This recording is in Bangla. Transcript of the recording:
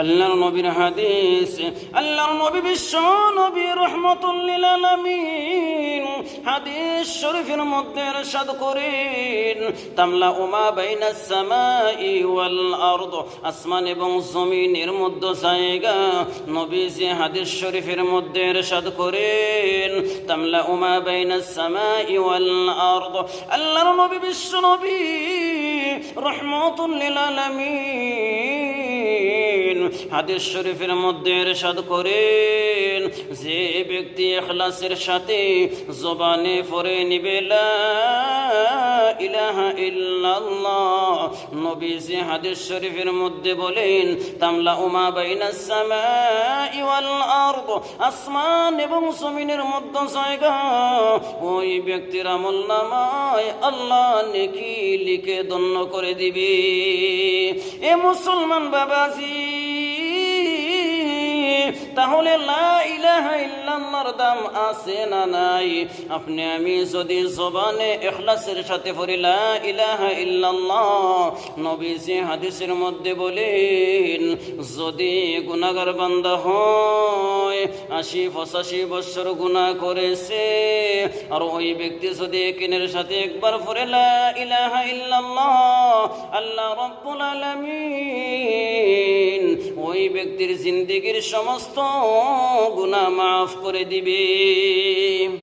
আল্লাহর নবীর হাদিস, আল্লাহর নবী বিশ্ব নবী রাহমাতুল লিল আলামিন হাদিস শরীফের মধ্যে ইরশাদ করেন, তামলা উমা বাইনাস সামাই ওয়াল আরদ, আসমান এবং জমিনের মধ্যে জায়গা। নবীজি হাদিস শরীফের মধ্যে ইরশাদ করেন, তামলা উমা বাইনাস সামাই ওয়াল আরদ। আল্লাহর নবী বিশ্ব নবী রাহমাতুল লিল আলামিন হাদিস শরীফের মধ্যে ইরশাদ করেন, যে ব্যক্তি ইখলাসের সাথে জবানে পড়ে নিবে লা ইলাহা ইল্লাল্লাহ, নবীজি হাদিস শরীফের মধ্যে বলেন, তামলা উমা বাইনাস সামাই ওয়াল আরদ, আসমান এবং জমিনের মধ্যে জায়গা। ওই ব্যক্তির আমলনামায় আল্লাহ নেকি লিখে ধন্য করে দিবে। এ মুসলমান বাবাজি, তাহলে লা ইলাহা ইল্লাল্লাহর দাম আছে না নাই? আপনি আমি যদি জবানে ইখলাসের সাথে পড়ি লা ইলাহা ইল্লাল্লাহ, নবীজি হাদিসের মধ্যে বলেন, যদি গুনাহগার বান্দা হয় ৮০-৮৫ বছর গুনাহ করেছে, আর ওই ব্যক্তি যদি একিনের সাথে একবার পড়ে লা ইলাহা ইল্লাল্লাহ, আল্লাহ রাব্বুল আলামিন ওই ব্যক্তির জিন্দেগীর সমস্ত গুনাহ মাফ করে দিবে।